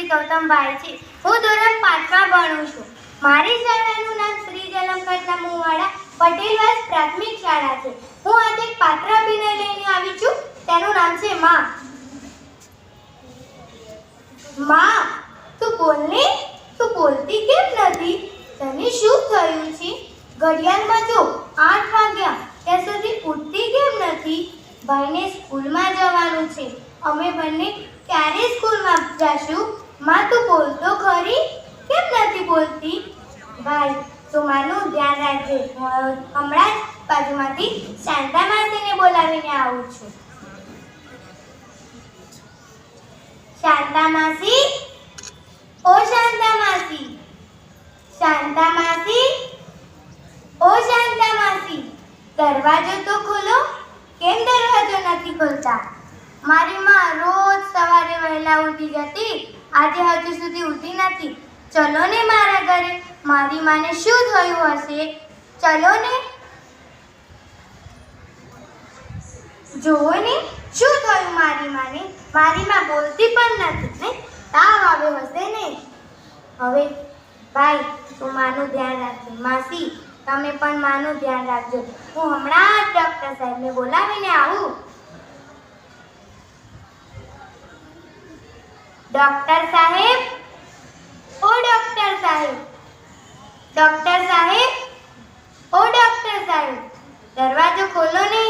શ્રી ગૌતમભાઈ છે. હું ધોરણ 5માં ભણું છું. મારી શાળાનું નામ શ્રી જલમકરના મુવાડા પટેલવાસ પ્રાથમિક શાળા છે. હું આજે એક પાત્ર અભિનય લઈને આવી છું. તેનું નામ છે માં. માં, તું બોલ ને, તું બોલતી કેમ નથી? તને શું થયું છે? ઘડિયાળમાં જો 8 વાગ્યા, ત્યાં સુધી ઉઠતી કેમ નથી? ભાઈને સ્કૂલમાં જવાનું છે. અમે બંને ક્યારે સ્કૂલમાં જશું? માં, તું બોલ તો ખરી, કેમ નથી બોલતી? ભાઈ, તું માનું ધ્યાન રાખજે. હમણાં જ બાજુમાંથી શાંતા માસીને બોલાવીને આવું છું. શાંતા માસી, ઓ શાંતા માસી, શાંતા માસી, ઓ શાંતા માસી, દરવાજો તો ખોલો. કેમ દરવાજો નથી ખોલતા? મારી માં રોજ સવારે વહેલા ઉઠી જતી, આજે હજુ સુધી ઉઠી નથી. ચલો ને મારા ઘરે. મારી માને શું થયું હશે? ચલો ને. જુઓ ને શું થયું મારી માને. મારી માં બોલતી પણ નથી ને. તાવ આવ્યો હશે ને. હવે ભાઈ, તું માનું ધ્યાન રાખજે. માસી, તમે પણ માનું ધ્યાન રાખજો. હું હમણાં જ ડોક્ટર સાહેબને બોલાવીને આવું. ડોક્ટર સાહેબ, ઓ ડોક્ટર સાહેબ, ડોક્ટર સાહેબ, ઓ ડોક્ટર સાહેબ, દરવાજો ખોલો ને.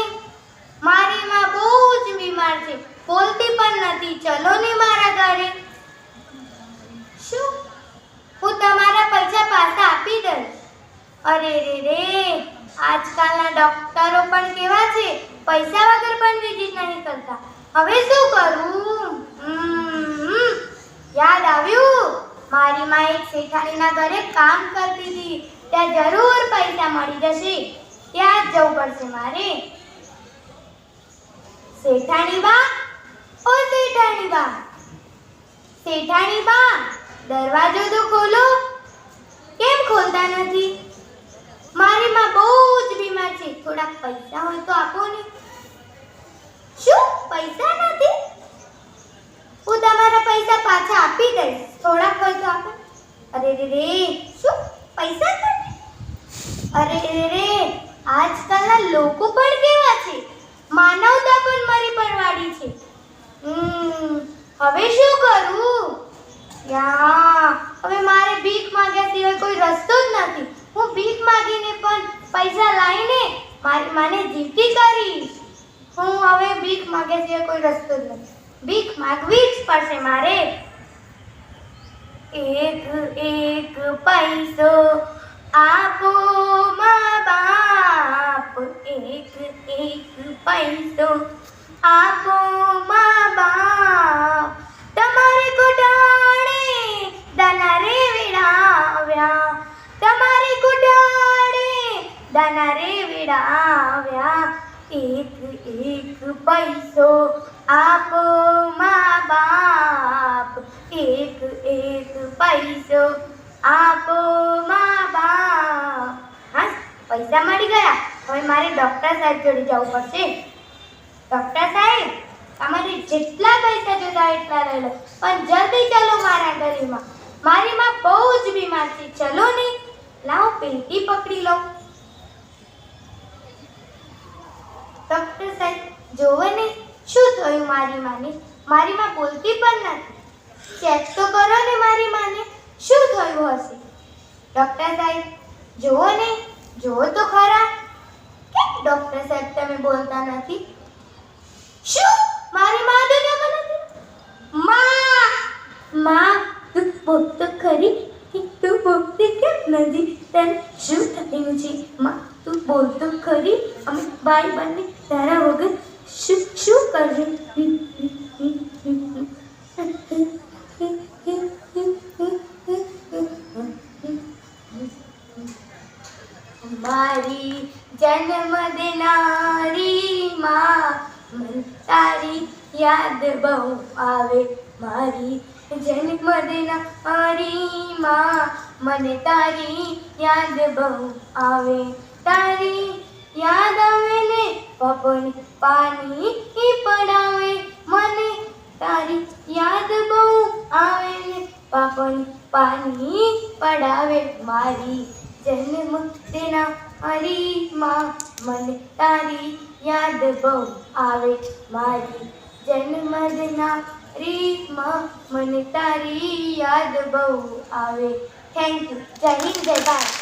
મારી માં બહુ જ બીમાર છે, બોલતી પણ નથી. ચલો ને મારા ઘરે. શું? હું તમારા પૈસા પાછા આપી દઈશ. અરે રે રે, આજકાલના ડોક્ટરો પણ કેવા છે, પૈસા વગર પણ વિઝિટ નહીં કરતા. હવે શું કરું? યાદ આવ્યું, મારી માં એક શેઠાણીના ઘરે કામ કરતી હતી. ત્યાં જરૂર પૈસા મળી જશે. ત્યાં જ જવું પડશે મારે. શેઠાણી બા, ઓ શેઠાણી બા, શેઠાણી બા, દરવાજો તો ખોલો. કેમ ખોલતા નથી? મારી માં બહુ જ બીમાર છે. થોડા પૈસા હોય તો આપો ને. શું? પૈસા નથી? હું તમારા પૈસા પાછા આપી દઈશ. થોડાક હોય તો આપો. અરે રે રે, શું પૈસા નથી? અરે રે રે, આજકાલના લોકો પણ કેવા છે, માનવતા પણ મરી પરવાડી છે. હવે શું કરું? હવે મારે ભીખ માંગ્યા સિવાય કોઈ રસ્તો જ નથી. હું ભીખ માંગીને પણ પૈસા લાવીને મારી માને જીવતી કરીશ. હું હવે ભીખ માંગ્યા સિવાય કોઈ રસ્તો જ નથી. ભીખ માંગવી જ પડશે મારે. એક એક પૈસો આપો મા બાપ, એક એક પૈસો આપો મા બાપ. તમારે કોટાળે દાના રે વેડાવ્યા, તમારે કોટાળે દાના રે વેડાવ્યા. એક એક પૈસો આપો મા બાપ, એક એક પૈસો આપો મા બાપ. હા, પૈસા મળી ગયા. હવે મારે ડોક્ટર સાહેબ જોડે જવું પડશે. ડોક્ટર સાહેબ, તમારે જેટલા પૈસા જોતા એટલા લઈ લો, પણ જલ્દી ચાલો મારા ઘરેમાં. મારી માં બહુ જ બીમાર છે. ચલો ને. લાવો પેટી પકડી લો. ડોક્ટર સાહેબ, જોવો ને શું થયું મારી માને. મારી માં બોલતી પણ નથી. ચેક તો કરો ને મારી માને, શું થયું હશે? ડોક્ટર સાહેબ, જોવો ને, જોવો તો ખરા. કેમ ડોક્ટર સાહેબ તમે બોલતા નથી? શું? મારી માં તો કેમ નથી? માં, તું બોલ તો ખરી, તું બોલતી કેમ નથી? તને શું થયું છે? માં, તું બોલ તો ખરી. અમે ભાઈ બંને તારા વગર શું કરશું? મારી જન્મ દેનારી માં, મને તારી યાદ બહુ આવે. મારી જન્મ દેનારી માં, મને તારી યાદ બહુ આવે. તારી યાદ આવે ને પવન પાણી પડાવે. મને તારી યાદ બહુ આવે ને પાણી પડાવે મારી જન્મ દેના મારી માં મને તારી યાદ બહુ આવે મારી જન્મ દેનારી માં મને તારી યાદ બહુ આવે. Thank you. જય હિન્દ, જય ભારત.